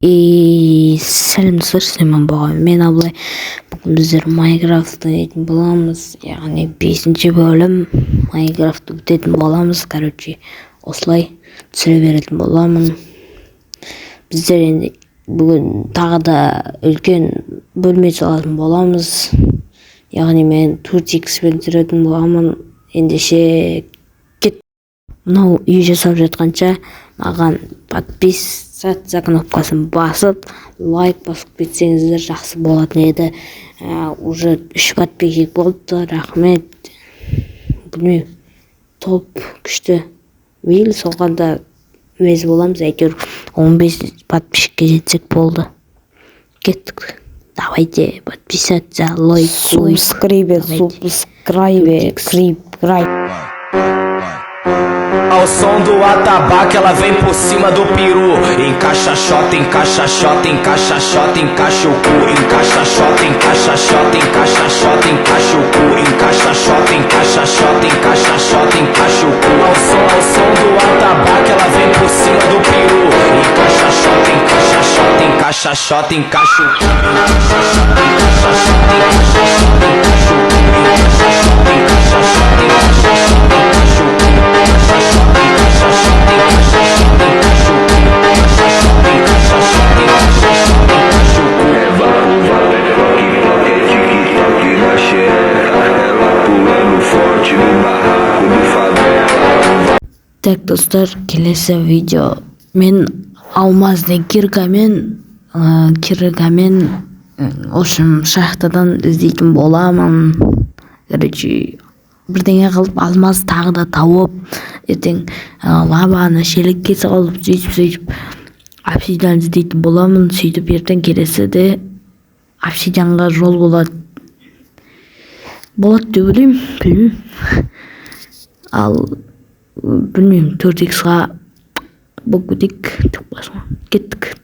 Сәлем достар, Сулейман Бағай. Мен Абылай. Бүгін біздер Майнкрафтты өтетін боламыз. Яғни 5-ші бөлім Майнкрафтты өтетін боламыз. Короче, осылай түсіре беретін боламын. Біздер енді бүгін тағы да үлкен бөлме салатын боламыз. Яғни мен 4x-пен түсіретін боламын. Ендеше кет. Мынау үй жасап жатқанша маған подписаться кнопкасын басып, лайк басып кетсеңіздер жақсы болатын еді. Уже 3 подписчик болыпты, рахмет. Білмеймін, топ күшті. Мейлі соғанда мез боламыз, әйтеуір 15 подписчикке жетсек болды. Кеттік. Давайте подписаться, лайк, subscribe. Ao som do atabaque, ela vem por cima do peru. Encaixa xota, encaixa xota, encaixa xota, encaixa o cu. Encaixa xota, encaixa xota, encaixa xota, encaixa o cu. Encaixa xota, encaixa xota, encaixa xota, encaixa o cu. Ao som do atabaque, ela vem por cima do peru. Encaixa xota, encaixa xota, encaixa xota, encaixa o cu. Encaixa xota, encaixa xota, encaixa xota, encaixa o cu. Encaixa xota, encaixa xota, encaixa xota, encaixa o cu. Так, достар, келесі видео мен алмазный киркамен ошым шахтадан іздейтін боламын. Короче, бірдеңе қылып алмаз тағы да тауып, ертең лаваны шелекке салып сөйтіп обсидиан іздейтін боламын. Сөйтіп ертең келесіде обсидианға жол болады деп ойлаймын. Ал білмеймін, 4x-ға бөгдік кеттік.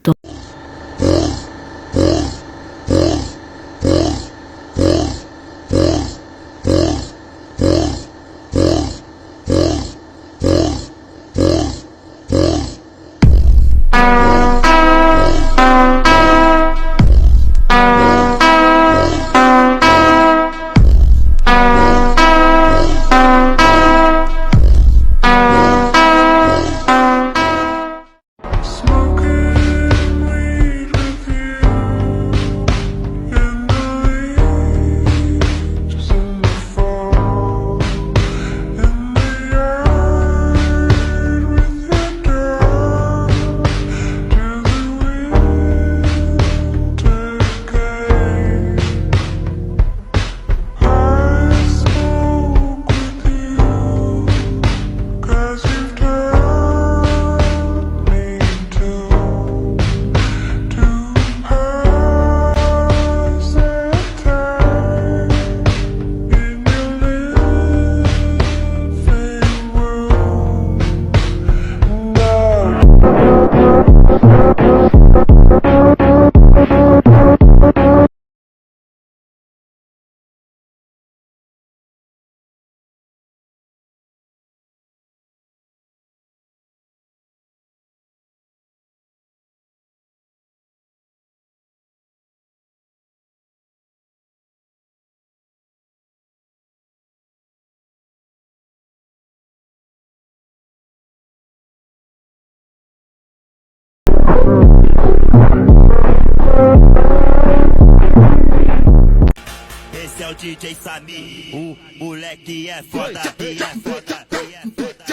Esse é o DJ Samir, o moleque é foda, e é foda, e é foda.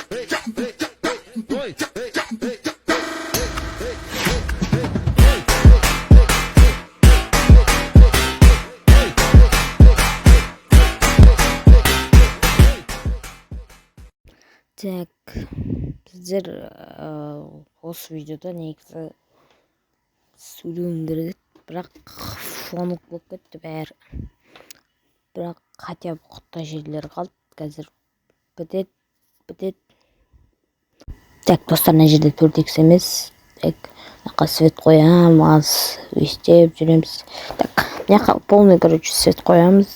Так, біздер осы видеода негізі сөйлеуім керек еді, бірақ фондық болып кетті бәрі. Бірақ хотя бы құтта жерлер қалды. Қазір бітет. Так, достар, мына жерде 4x емес. Так, мына свет қоямыз, аз өстеп жүреміз. Так, мына полный, короче, свет қоямыз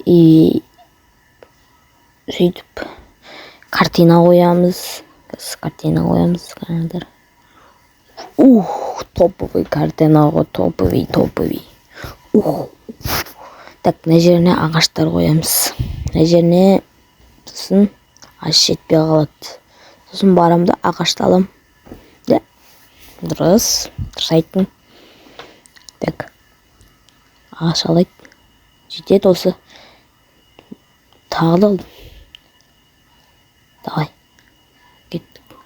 и сөйтіп картина қоямыз. Қараңыздар. Топовый координаты, топовый. Так, мына жеріне ағаштар қоямыз. Мына жеріне сосын аш жетпей қалады. Сосын барам да ағашты алам. Да. Дұрыс айттың. Так. Ағаш алайық. Жетеді осы. Тағы да алдым. Давай. Кеттік.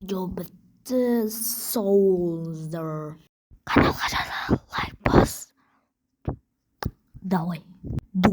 Жобытты соуыздар. Каналға жаза лайк бас. Давай.